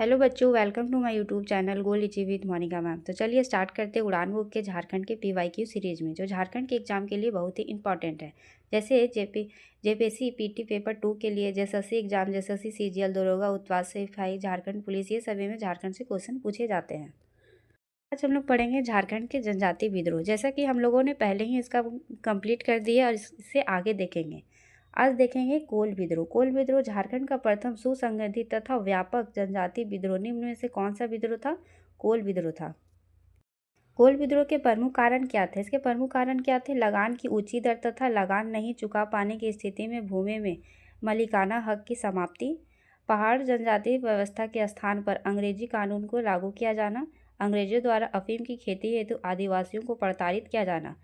Hello बच्चों, welcome to my YouTube channel goal achieve with Monika ma'am. तो चलिए start करते हैं उड़ान बुक के झारखंड के पीवाईक्यू सीरीज में, जो झारखंड के एग्जाम के लिए बहुत ही इंपॉर्टेंट है। जैसे जेपीएससी पीटी पेपर 2 के लिए, जेएसएससी एग्जाम, जेएसएससी सीजीएल, दरोगा, उत्पाद सिपाही, झारखंड पुलिस, ये सभी में झारखंड से क्वेश्चन पूछे जाते हैं। आज हम लोग पढ़ेंगे झारखंड के जनजाति विद्रोह। जैसा कि हम लोगों ने पहले ही इसका कंप्लीट कर दिया और इससे आगे देखेंगे। आज देखेंगे कोल विद्रोह। कोल विद्रोह झारखंड का प्रथम सुसंगठित तथा व्यापक जनजाति विद्रोह। निम्न में से कौन सा विद्रोह था? कोल विद्रोह था। कोल विद्रोह के प्रमुख कारण क्या थे? इसके प्रमुख कारण क्या थे? लगान की ऊंची दर तथा लगान नहीं चुका पाने की स्थिति में भूमि में मलिकाना हक की समाप्ति, पहाड़ जनजाति व्यवस्था के स्थान पर अंग्रेजी कानून को लागू किया जाना, अंग्रेजों द्वारा अफीम की खेती हेतु आदिवासियों को प्रताड़ित किया जाना,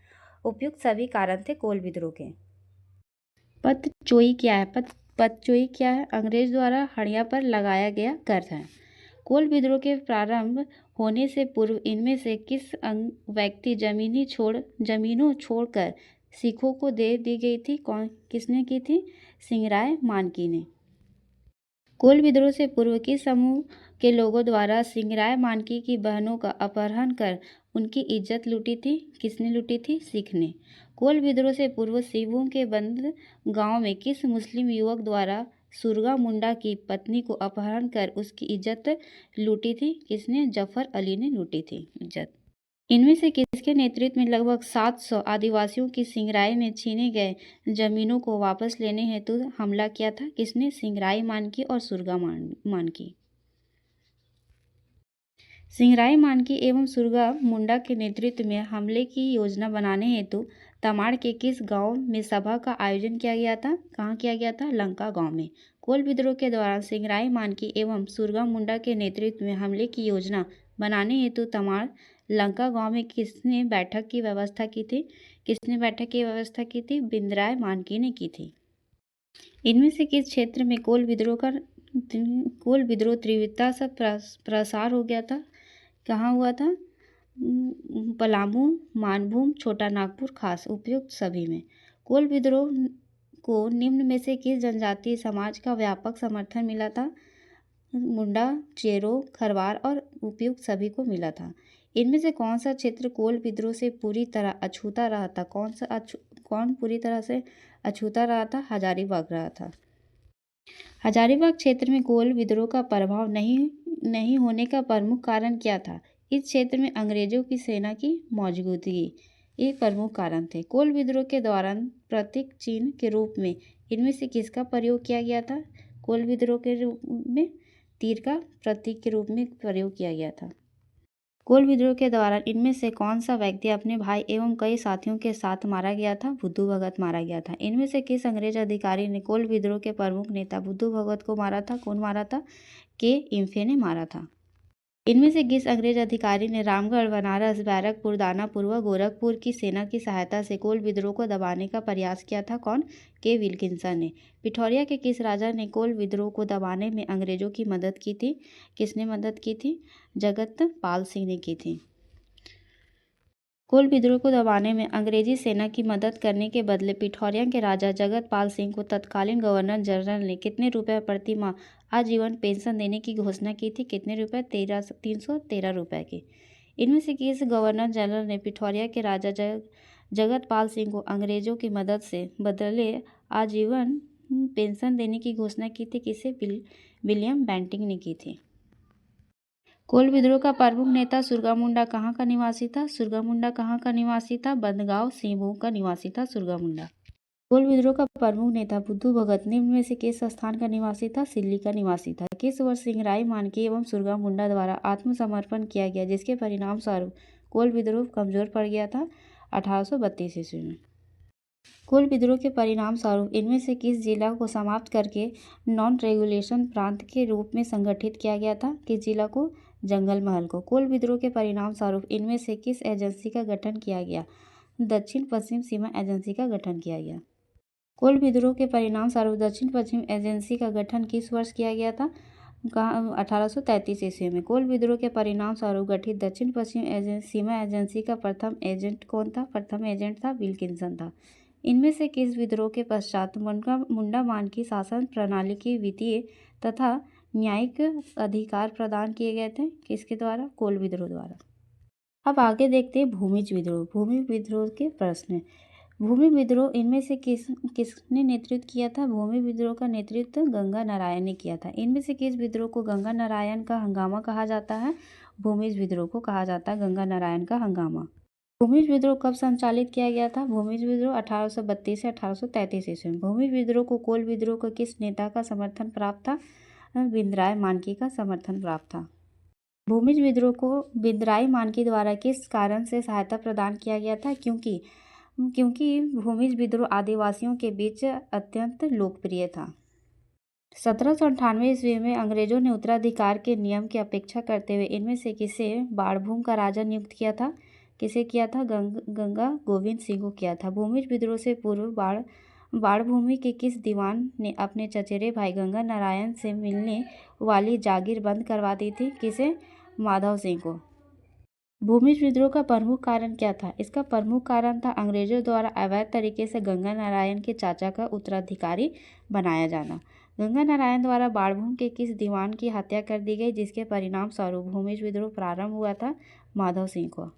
उपयुक्त सभी कारण थे कोल विद्रोह के। पतचोई क्या है? पतचोई क्या है? अंग्रेज द्वारा हड़िया पर लगाया गया कर है। कोल विद्रोह के प्रारंभ होने से पूर्व इनमें से किस व्यक्ति जमीनों छोड़कर सिखों को दे दी गई थी? किसने की थी? सिंगराय मानकी ने। कोल विद्रोह से पूर्व किस समूह के लोगों द्वारा सिंगराय मानकी की बहनों का अपहरण कर उनकी इज्जत लूटी थी? किसने लूटी थी? सिख ने। कोल विद्रोह से पूर्व सिंहभूम के बंद गांव में किस मुस्लिम युवक द्वारा सुरगा मुंडा की पत्नी को अपहरण कर उसकी इज्जत लूटी थी? किसने? जफर अली ने लूटी थी इज्जत। इनमें से किसके नेतृत्व में लगभग 700 आदिवासियों की सिंगराय में छीने गए जमीनों को वापस लेने हेतु हमला किया था? किसने? सिंगराय मानकी और सुरगा मानकी। सिंगराय मानकी एवं सुरगा मुंडा के नेतृत्व में हमले की योजना बनाने हेतु तमाड़ के किस गांव में सभा का आयोजन किया गया था? कहाँ किया गया था? लंका गांव में। कोल विद्रोह के दौरान सिंगराय मानकी एवं सुरगा मुंडा के नेतृत्व में हमले की योजना बनाने हेतु तमाड़ लंका गांव में किसने बैठक की व्यवस्था की थी? किसने बैठक की व्यवस्था की थी? बिंद्राय मानकी ने की थी। इनमें से किस क्षेत्र में कोल विद्रोह तीव्रता से प्रसार हो गया था? कहाँ हुआ था? पलामू, मानभूम, छोटा नागपुर, खास, उपयुक्त सभी में। कोल विद्रोह को निम्न में से किस जनजातीय समाज का व्यापक समर्थन मिला था? मुंडा, चेरो, खरवार और उपयुक्त सभी को मिला था। इनमें से कौन सा क्षेत्र कोल विद्रोह से पूरी तरह अछूता रहा था? कौन पूरी तरह से अछूता रहा था? हजारीबाग रहा था। हजारीबाग क्षेत्र में कोल विद्रोह का प्रभाव नहीं होने का प्रमुख कारण क्या था? इस क्षेत्र में अंग्रेजों की सेना की मौजूदगी, ये प्रमुख कारण थे। कोल विद्रोह के दौरान प्रतीक चिन्ह के रूप में इनमें से किसका प्रयोग किया गया था? कोल विद्रोह के रूप में तीर का प्रतीक के रूप में प्रयोग किया गया था। कोल विद्रोह के दौरान इनमें से कौन सा व्यक्ति अपने भाई एवं कई साथियों के साथ मारा गया था? बुद्धू भगत मारा गया था। इनमें से किस अंग्रेज अधिकारी ने कोल विद्रोह के प्रमुख नेता बुद्धू भगत को मारा था? कौन मारा था? के इम्फे ने मारा था। इनमें से किस अंग्रेज अधिकारी ने रामगढ़, बनारस, बैरकपुर, दानापुर व गोरखपुर की सेना की सहायता से कोल विद्रोह को दबाने का प्रयास किया था? कौन? के विल्किंसन ने। पिठौरिया के किस राजा ने कोल विद्रोह को दबाने में अंग्रेजों की मदद की थी? किसने मदद की थी? जगत पाल सिंह ने की थी। कोल विद्रोह को दबाने में अंग्रेजी सेना की मदद करने के बदले पिठौरिया के राजा जगत पाल सिंह को तत्कालीन गवर्नर जनरल ने कितने रुपए प्रति माह आजीवन पेंशन देने की घोषणा की थी? कितने रुपए? 313 रुपए की। इनमें से किस गवर्नर जनरल ने पिठौरिया के राजा जगत पाल सिंह को अंग्रेजों की मदद से बदले आजीवन पेंशन देने की घोषणा की थी? किसे? विलियम बेंटिंक ने की थी। कोल विद्रोह का प्रमुख नेता सुरगा मुंडा कहाँ का निवासी था? सुरगा मुंडा कहाँ का निवासी था? बंदगांव, सिंहभूम का निवासी था सुरगा मुंडा। कोल विद्रोह का प्रमुख नेता बुद्धू भगत निम्न में से किस स्थान का निवासी था? सिल्ली का निवासी था। किस वर्ष सिंगराय मानकी एवं सुरगा मुंडा द्वारा आत्मसमर्पण किया गया, जिसके परिणाम स्वरूप कोल विद्रोह कमजोर पड़ गया था? 1832 ईस्वी में। कोल विद्रोह के परिणाम स्वरूप इनमें से किस जिला को समाप्त करके नॉन रेगुलेशन प्रांत के रूप में संगठित किया गया था? किस जिला को? जंगल महल को। कोल विद्रोह के परिणाम स्वरूप इनमें से किस एजेंसी का गठन किया गया? दक्षिण पश्चिम सीमा एजेंसी का गठन किया गया। कोल विद्रोह के परिणाम स्वरूप दक्षिण पश्चिम एजेंसी का गठन किस वर्ष किया गया था? 1833 ईस्वी में। कोल विद्रोह के परिणाम स्वरूप गठित दक्षिण पश्चिम सीमा एजेंसी का प्रथम एजेंट कौन था? प्रथम एजेंट था विल्किंसन था। इनमें से किस विद्रोह के पश्चात मुंडा मान की शासन प्रणाली की वित्तीय तथा न्यायिक अधिकार प्रदान किए गए थे, किसके द्वारा? कोल विद्रोह द्वारा। अब आगे देखते हैं भूमिज विद्रोह। भूमि विद्रोह के प्रश्न। भूमि विद्रोह इनमें से किसने नेतृत्व किया था? भूमि विद्रोह का नेतृत्व गंगा नारायण ने किया था। इनमें से किस विद्रोह को गंगा नारायण का हंगामा कहा जाता है? भूमिज विद्रोह को कहा जाता है गंगा नारायण का हंगामा। भूमिज विद्रोह कब संचालित किया गया था? भूमिज विद्रोह 1832 से 1833 ईस्वी में। भूमिज विद्रोह को कोल विद्रोह का किस नेता का समर्थन प्राप्त था? बिंद्राय मानकी का समर्थन प्राप्त था। भूमिज विद्रोह को बिंद्राई मानकी द्वारा किस कारण से सहायता प्रदान किया गया था? क्योंकि भूमिज विद्रोह आदिवासियों के बीच अत्यंत लोकप्रिय था। 1798 ईस्वी में अंग्रेजों ने उत्तराधिकार के नियम की अपेक्षा करते हुए इनमें से किसे बाड़भूम का राजा नियुक्त किया था? किसे किया था? गंगा गोविंद सिंह को किया था। भूमिज विद्रोह से पूर्व बाड़भूमि के किस दीवान ने अपने चचेरे भाई गंगा नारायण से मिलने वाली जागीर बंद करवा दी थी? किसे? माधव सिंह को। भूमिज विद्रोह का प्रमुख कारण क्या था? इसका प्रमुख कारण था अंग्रेजों द्वारा अवैध तरीके से गंगा नारायण के चाचा का उत्तराधिकारी बनाया जाना। गंगा नारायण द्वारा बाड़भूम के किस दीवान की हत्या कर दी गई, जिसके परिणाम स्वरूप भूमिज विद्रोह प्रारंभ हुआ था? माधव सिंह को।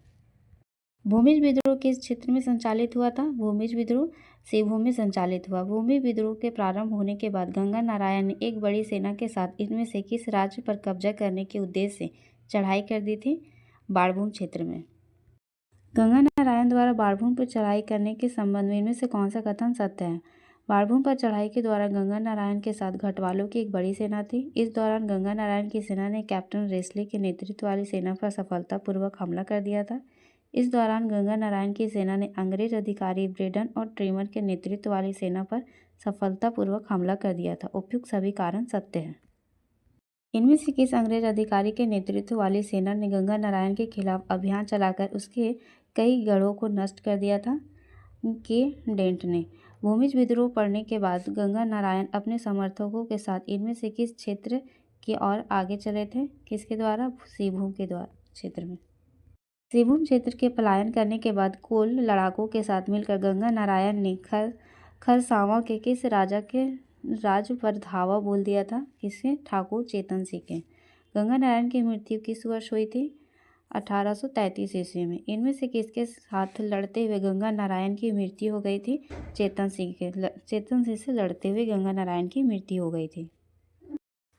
भूमिज विद्रोह किस क्षेत्र में संचालित हुआ था? भूमिज विद्रोह सिंहभूम में संचालित हुआ। भूमि विद्रोह के प्रारंभ होने के बाद गंगा नारायण ने एक बड़ी सेना के साथ इनमें से किस राज्य पर कब्जा करने के उद्देश्य से चढ़ाई कर दी थी? बाड़भूम क्षेत्र में। गंगा नारायण द्वारा बाड़भूम पर चढ़ाई करने के संबंध में इनमें से कौन सा कथन सत्य है? बाड़भूम पर चढ़ाई के दौरान गंगा नारायण के साथ घटवालों की एक बड़ी सेना थी। इस दौरान गंगा नारायण की सेना ने कैप्टन रेस्ले के नेतृत्व वाली सेना पर सफलतापूर्वक हमला कर दिया था। इस दौरान गंगा नारायण की सेना ने अंग्रेज अधिकारी ब्रेडन और ट्रिमर के नेतृत्व वाली सेना पर सफलतापूर्वक हमला कर दिया था। उपयुक्त सभी कारण सत्य हैं। इनमें से किस अंग्रेज अधिकारी के नेतृत्व वाली सेना ने गंगा नारायण के खिलाफ अभियान चलाकर उसके कई गढ़ों को नष्ट कर दिया था? के डेंट ने। भूमिज विद्रोह पड़ने के बाद गंगा नारायण अपने समर्थकों के साथ इनमें से किस क्षेत्र की ओर आगे चले थे? किसके द्वारा? सिंहभूम के द्वारा क्षेत्र में। सिंहभूम क्षेत्र के पलायन करने के बाद कोल लड़ाकों के साथ मिलकर गंगा नारायण ने खरसावां के किस राजा के राज पर धावा बोल दिया था? किसके? ठाकुर चेतन सिंह के। गंगा नारायण की मृत्यु किस वर्ष हुई थी? 1833 ईस्वी में। इनमें से किसके साथ लड़ते हुए गंगा नारायण की मृत्यु हो गई थी? चेतन सिंह से लड़ते हुए गंगा नारायण की मृत्यु हो गई थी।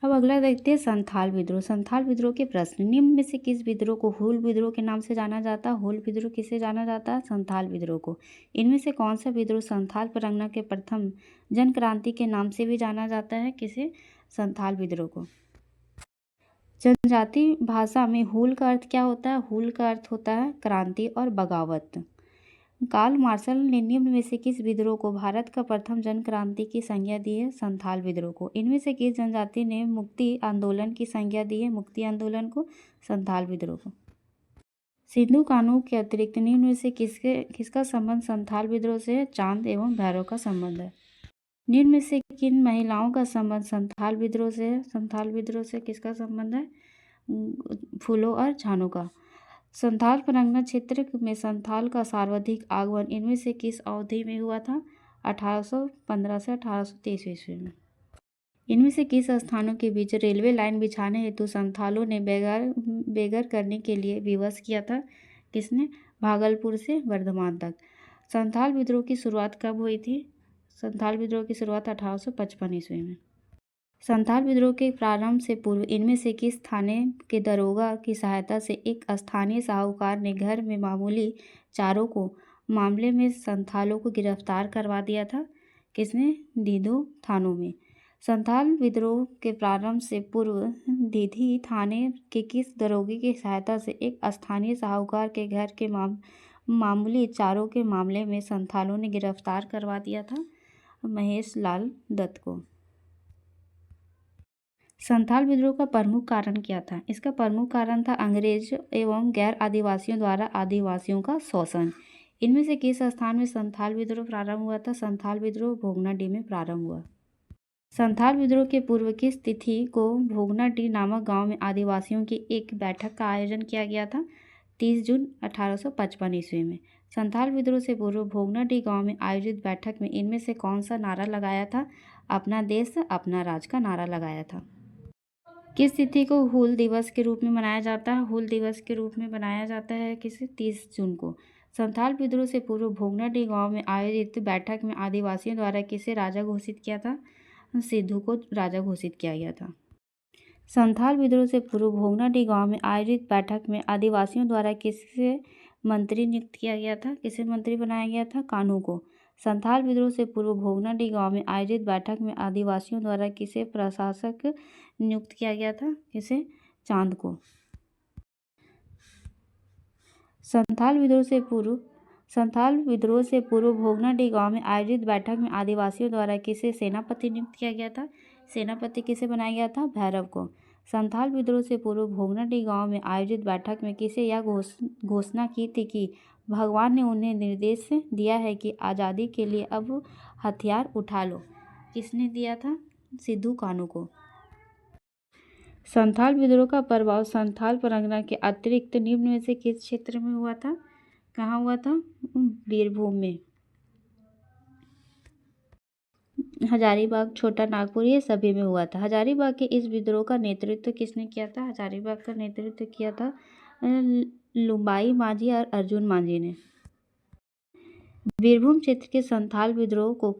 अब अगला देखते हैं संथाल विद्रोह। संथाल विद्रोह के प्रश्न। निम्न में से किस विद्रोह को हूल विद्रोह के नाम से जाना जाता है? हूल विद्रोह किसे जाना जाता है? संथाल विद्रोह को। इनमें से कौन सा विद्रोह संथाल परगना के प्रथम जन क्रांति के नाम से भी जाना जाता है? किसे? संथाल विद्रोह को। जनजाति भाषा में हूल का अर्थ क्या होता है? हूल का अर्थ होता है क्रांति और बगावत। कार्ल मार्शल ने निम्न में से किस विद्रोह को भारत का प्रथम जन क्रांति की संज्ञा दी है? संथाल विद्रोह को। इनमें से किस जनजाति ने मुक्ति आंदोलन की संज्ञा दी है? मुक्ति आंदोलन को। संथाल विद्रोह को। सिंधु कानून के अतिरिक्त निम्न में से किसका संबंध संथाल विद्रोह से है? चांद एवं भैरव का संबंध है। निम्न में से किन महिलाओं का संबंध संथाल विद्रोह से है? संथाल विद्रोह से किसका संबंध है? फूलों और छानों का। संथाल परगना क्षेत्र में संथाल का सर्वाधिक आगमन इनमें से किस अवधि में हुआ था? 1815 से 1823 ईस्वी में। इनमें से किस स्थानों के बीच रेलवे लाइन बिछाने हेतु संथालों ने बेगर करने के लिए विवश किया था? किसने? भागलपुर से वर्धमान तक। संथाल विद्रोह की शुरुआत कब हुई थी? संथाल विद्रोह की शुरुआत 1855 ईस्वी में। संथाल विद्रोह के प्रारंभ से पूर्व इनमें से किस थाने के दरोगा की सहायता से एक स्थानीय साहूकार ने घर में मामूली चारों को मामले में संथालों को गिरफ्तार करवा दिया था? किसने? दीदो थानों में। संथाल विद्रोह के प्रारंभ से पूर्व दीधी थाने के किस दरोगे की सहायता से एक स्थानीय साहूकार के घर के मामूली चारों के मामले में संथालों ने गिरफ्तार करवा दिया था? महेश लाल दत्त को। संथाल विद्रोह का प्रमुख कारण क्या था? इसका प्रमुख कारण था अंग्रेज एवं गैर आदिवासियों द्वारा आदिवासियों का शोषण। इनमें से किस स्थान में संथाल विद्रोह प्रारंभ हुआ था? संथाल विद्रोह भोगनाडीह में प्रारंभ हुआ। संथाल विद्रोह के पूर्व किस तिथि को भोगनाडीह नामक गांव में आदिवासियों की एक बैठक का आयोजन किया गया था? 30 जून 1855 ईस्वी में। संथाल विद्रोह से पूर्व भोगनाडीह गांव में आयोजित बैठक में इनमें से कौन सा नारा लगाया था? अपना देश अपना राज का नारा लगाया था। किस तिथि को हूल दिवस के रूप में मनाया जाता है? हूल दिवस के रूप में मनाया जाता है किसे? 30 जून को। संथाल विद्रोह से पूर्व भोगनाडीह गांव में आयोजित बैठक में आदिवासियों द्वारा किसे राजा घोषित किया था? सिद्धू को राजा घोषित किया गया था। संथाल विद्रोह से पूर्व भोगनाडीह गांव में आयोजित बैठक में आदिवासियों द्वारा किसे मंत्री नियुक्त किया गया था? किसे मंत्री बनाया गया था? कान्हू को। संथाल विद्रोह से पूर्व भोगनाडीह गांव में आयोजित बैठक में आदिवासियों द्वारा किसे प्रशासक नियुक्त किया गया था? किसे? चांद को। संथाल विद्रोह से पूर्व भोगनाडीह गांव में आयोजित बैठक में आदिवासियों द्वारा किसे सेनापति नियुक्त किया गया था? सेनापति किसे बनाया गया था? भैरव को। संथाल विद्रोह से पूर्व भोगनाडीह गांव में आयोजित बैठक में किसे यह घोषणा की थी कि भगवान ने उन्हें निर्देश दिया है कि आज़ादी के लिए अब हथियार उठा लो? किसने दिया था? सिद्धू कान्हू को। संथाल विद्रोह का प्रभाव संथाल परगना के अतिरिक्त निम्न में से किस क्षेत्र में हुआ था? कहाँ हुआ था? बीरभूम में। हजारीबाग, छोटा नागपुर, ये सभी में हुआ था। हजारीबाग के इस विद्रोह का नेतृत्व किसने किया था? हजारीबाग का नेतृत्व किया था लुम्बाई मांझी और अर्जुन मांझी ने। बीरभूम क्षेत्र के संथाल विद्रोह को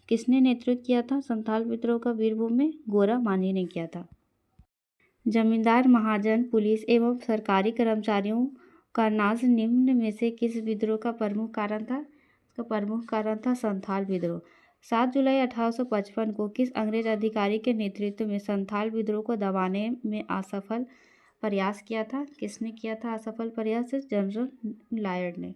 किसने नेतृत्व किया था? संथाल विद्रोह का बीरभूम में गोरा मांझी ने किया था। जमींदार, महाजन, पुलिस एवं सरकारी कर्मचारियों का नाश निम्न में से किस विद्रोह का प्रमुख कारण था? इसका प्रमुख कारण था संथाल विद्रोह। 7 जुलाई 1855 को किस अंग्रेज अधिकारी के नेतृत्व में संथाल विद्रोह को दबाने में असफल प्रयास किया था? किसने किया था असफल प्रयास? जनरल लायड ने।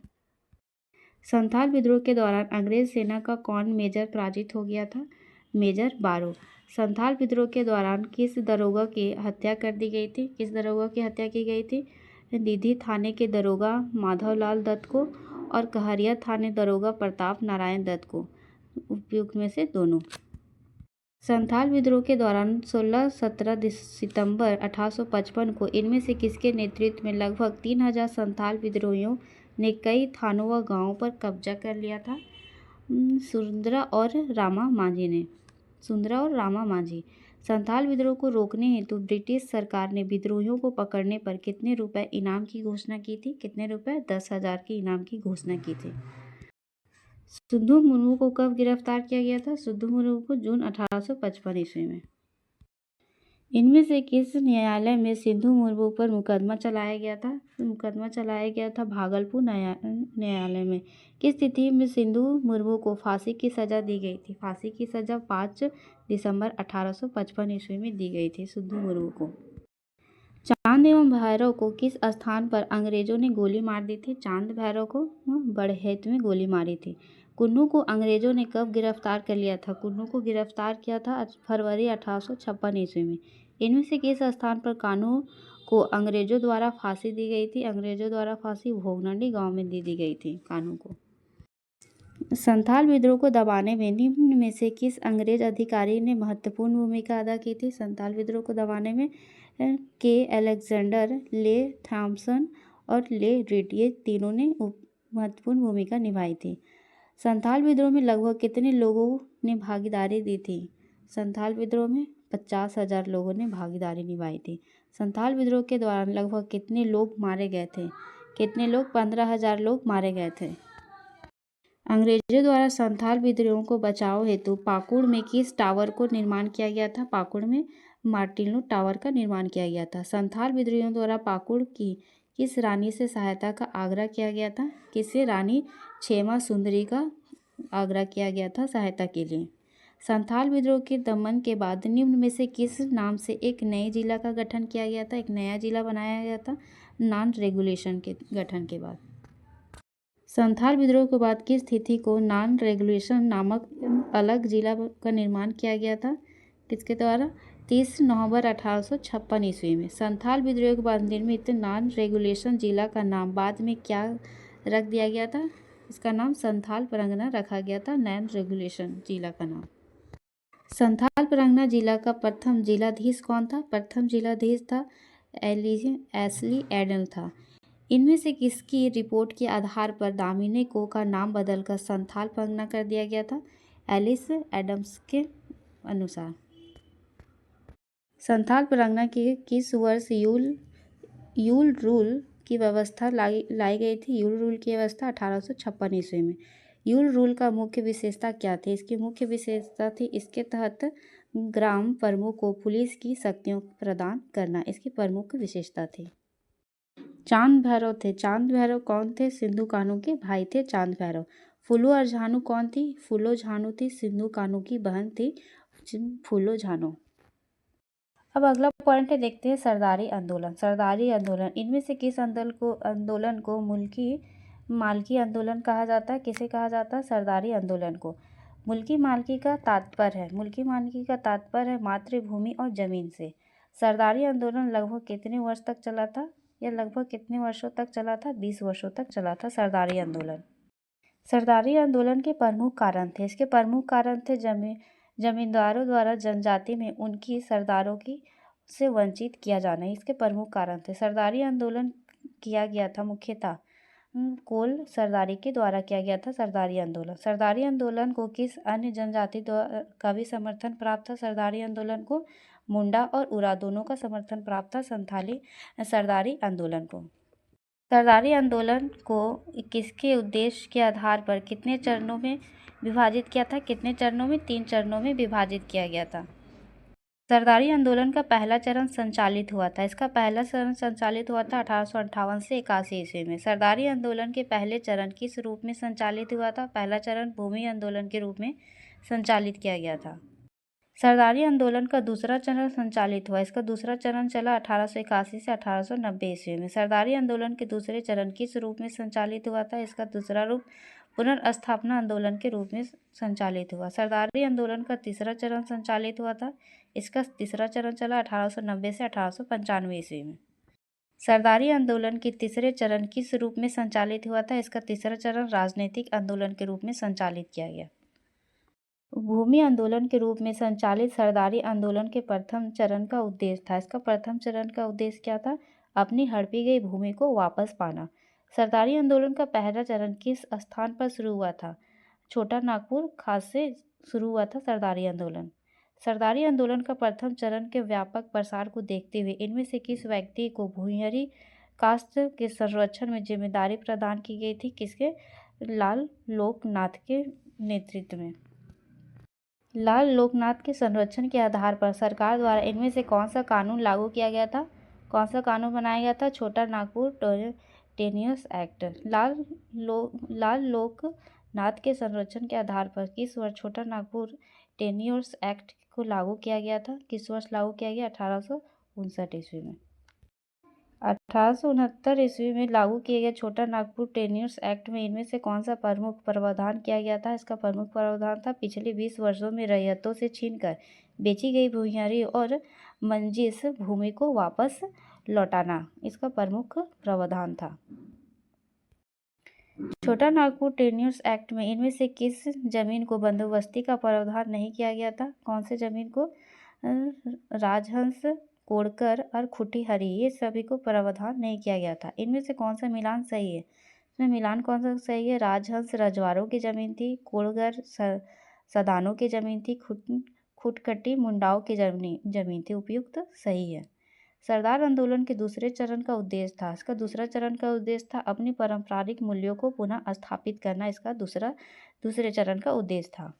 संथाल विद्रोह के दौरान अंग्रेज सेना का कौन मेजर पराजित हो गया था? मेजर बारो। संथाल विद्रोह के दौरान किस दरोगा की हत्या कर दी गई थी? किस दरोगा की हत्या की गई थी? दीधी थाने के दरोगा माधवलाल दत्त को और कहरिया थाने दरोगा प्रताप नारायण दत्त को, उपयुक्त में से दोनों। संथाल विद्रोह के दौरान 16-17 सितंबर 1855 को इनमें से किसके नेतृत्व में लगभग 3000 संथाल विद्रोहियों ने कई थानों व गांवों पर कब्जा कर लिया था? सुंदरा और रामा मांझी ने। सुंदरा और रामा मांझी। संथाल विद्रोह को रोकने हेतु ब्रिटिश सरकार ने विद्रोहियों को पकड़ने पर कितने रुपए इनाम की घोषणा की थी? कितने रुपए? 10,000 के इनाम की घोषणा की थी। सिद्धू मुर्मू को कब गिरफ्तार किया गया था? सिद्धू मुर्मू को जून 1855 ईस्वी में। इनमें से किस न्यायालय में सिद्धू मुर्मू पर मुकदमा चलाया गया था? मुकदमा चलाया गया था भागलपुर न्यायालय में। किस तिथि में सिद्धू मुर्मू को फांसी की सजा दी गई थी? फांसी की सजा 5 दिसंबर 1855 ईस्वी में दी गई थी सिद्धू मुर्मू को। चांद एवं भैरव को किस स्थान पर अंग्रेजों ने गोली मार दी थी? चांद भैरव को बड़हेत में गोली मारी थी। कुन्नू को अंग्रेजों ने कब गिरफ्तार कर लिया था? कुन्नू को गिरफ्तार किया था फरवरी 1856 ईस्वी में। इनमें से किस स्थान पर कान्हू को अंग्रेजों द्वारा फांसी दी गई थी? अंग्रेजों द्वारा फांसी भोगनाडीह गांव में दी गई थी कान्हू को। संथाल विद्रोह को दबाने में निम्न में से किस अंग्रेज अधिकारी ने महत्वपूर्ण भूमिका अदा की थी? संथाल विद्रोह को दबाने में के अलेक्जेंडर, ले थॉम्सन और ले रीड, ये तीनों ने महत्वपूर्ण भूमिका निभाई थी। संथाल विद्रोह में लगभग कितने लोगों ने भागीदारी दी थी? संथाल विद्रोह में 50,000 लोगों ने भागीदारी निभाई थी। संथाल विद्रोह के दौरान लगभग कितने लोग मारे गए थे? कितने लोग? 15,000 लोग मारे गए थे। अंग्रेजों द्वारा संथाल विद्रोहियों को बचाव हेतु पाकुड़ में किस टावर को निर्माण किया गया था? पाकुड़ में मार्टिनो टावर का निर्माण किया गया था। संथाल विद्रोहियों द्वारा पाकुड़ की किस रानी से सहायता का आग्रह किया गया था? किससे? रानी क्षेमा सुंदरी का आग्रह किया गया था सहायता के लिए। संथाल विद्रोह के दमन के बाद निम्न में से किस नाम से एक नए जिला का गठन किया गया था? एक नया जिला बनाया गया था नॉन रेगुलेशन के गठन के बाद। संथाल विद्रोह के बाद किस तिथि को नॉन रेगुलेशन नामक अलग जिला का निर्माण किया गया था? किसके द्वारा? 30 नवंबर 1856 ईस्वी में। संथाल विद्रोह के बाद निर्मित नॉन रेगुलेशन जिला का नाम बाद में क्या रख दिया गया था? इसका नाम संथाल परगना रखा गया था, नॉन रेगुलेशन जिला का नाम। संथाल परगना जिला का प्रथम जिलाधीश कौन था? प्रथम जिलाधीश था एशली एडम था। इनमें से किसकी रिपोर्ट के आधार पर दामिनी को का नाम बदलकर संथाल परगना कर दिया गया था? एलिस एडम्स के अनुसार। संथाल परगना की किस वर्ष यूल रूल की व्यवस्था लाई गई थी? यूल रूल की व्यवस्था 1856 ईस्वी में। यूल रूल का मुख्य विशेषता क्या थी? इसकी मुख्य विशेषता थी इसके तहत ग्राम प्रमुख को पुलिस की शक्तियों प्रदान करना, इसकी प्रमुख विशेषता थी। चांद भैरव थे। चांद भैरव कौन थे? सिंधु कान्हू के भाई थे चांद भैरव। फूलो और झानू कौन थी? फूलो झानू थी सिंधु कान्हू की बहन थी फूलो झानू। अब अगला पॉइंट है, देखते हैं सरदारी आंदोलन। सरदारी आंदोलन, इनमें से किस आंदोलन को मालकी आंदोलन कहा जाता है? किसे कहा जाता है? सरदारी आंदोलन को। मुल्की मालकी का तात्पर्य है मातृभूमि और जमीन से। सरदारी आंदोलन लगभग कितने वर्ष तक चला था? यह लगभग कितने वर्षों तक चला था? 20 वर्षों तक चला था सरदारी आंदोलन। सरदारी आंदोलन के प्रमुख कारण थे, इसके प्रमुख कारण थे जमींदारों द्वारा जनजाति में उनकी सरदारों की से वंचित किया जाना, इसके प्रमुख कारण थे। सरदारी आंदोलन किया गया था मुख्यतः कोल सरदारी के द्वारा किया गया था सरदारी आंदोलन। सरदारी आंदोलन को किस अन्य जनजाति का भी समर्थन प्राप्त था? सरदारी आंदोलन को मुंडा और उरा दोनों का समर्थन प्राप्त था संथाली सरदारी आंदोलन को। सरदारी आंदोलन को किसके उद्देश्य के आधार पर कितने चरणों में विभाजित किया था? कितने चरणों में? 3 चरणों में विभाजित किया गया था। सरदारी आंदोलन का पहला चरण संचालित हुआ था, इसका पहला चरण संचालित हुआ था 1858 से 81 ईस्वी में। सरदारी आंदोलन के पहले चरण किस रूप में संचालित हुआ था? पहला चरण भूमि आंदोलन के रूप में संचालित किया गया था। सरदारी आंदोलन का दूसरा चरण संचालित हुआ, इसका दूसरा चरण चला 1881 से 1890 ईस्वी में। सरदारी आंदोलन के दूसरे चरण किस रूप में संचालित हुआ था? इसका दूसरा रूप पुनर्स्थापना आंदोलन के रूप में संचालित हुआ। सरदारी आंदोलन का तीसरा चरण संचालित हुआ था, इसका तीसरा चरण चला 1890 से 1895 ईस्वी में। सरदारी आंदोलन के तीसरे चरण किस रूप में संचालित हुआ था? इसका तीसरा चरण राजनीतिक आंदोलन के रूप में संचालित किया गया। भूमि आंदोलन के रूप में संचालित सरदारी आंदोलन के प्रथम चरण का उद्देश्य था, इसका प्रथम चरण का उद्देश्य क्या था? अपनी हड़पी गई भूमि को वापस पाना। सरदारी आंदोलन का पहला चरण किस स्थान पर शुरू हुआ था? छोटा नागपुर खास से शुरू हुआ था सरदारी आंदोलन। सरदारी आंदोलन का प्रथम चरण के व्यापक प्रसार को देखते हुए इनमें से किस व्यक्ति को भूमिहरी कास्ट के संरक्षण में जिम्मेदारी प्रदान की गई थी? किसके? लाल लोकनाथ के नेतृत्व में। लाल लोकनाथ के संरक्षण के आधार पर सरकार द्वारा इनमें से कौन सा कानून लागू किया गया था? कौन सा कानून बनाया गया था? छोटा नागपुर टेनियर्स एक्ट। लाल लोकनाथ के संरक्षण के आधार पर किस वर्ष छोटा नागपुर टेनियर्स एक्ट को लागू किया गया था? किस वर्ष लागू किया गया? 1859 ईस्वी में। 1869 ईस्वी में लागू किए गए छोटा नागपुर टेनियर्स एक्ट में इनमें से कौन सा प्रमुख प्रावधान किया गया था? इसका प्रमुख प्रावधान था पिछले 20 वर्षों में रैयतों से छीनकर बेची गई भूमिहारी और मंजिस भूमि को वापस लौटाना, इसका प्रमुख प्रावधान था। छोटा नागपुर टेनियर्स एक्ट में इनमें से किस जमीन को बंदोबस्ती का प्रावधान नहीं किया गया था? कौन से जमीन को? राजहंस, कोड़कर और खुटीहरी, ये सभी को प्रावधान नहीं किया गया था। इनमें से कौन सा मिलान सही है? इसमें मिलान कौन सा सही है? राजहंस रजवाड़ों की जमीन थी, कोड़गर सदानों की जमीन थी, खुटकटी मुंडाओं की जमीन थी। उपयुक्त सही है। सरदार आंदोलन के दूसरे चरण का उद्देश्य था, इसका दूसरा चरण का उद्देश्य था अपनी पारंपरिक मूल्यों को पुनः स्थापित करना, इसका दूसरे चरण का उद्देश्य था।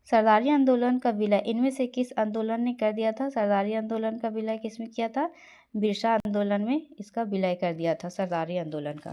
सरदारी आंदोलन का विलय इनमें से किस आंदोलन ने कर दिया था? सरदारी आंदोलन का विलय किसमें किया था? बिरसा आंदोलन में इसका विलय कर दिया था सरदारी आंदोलन का।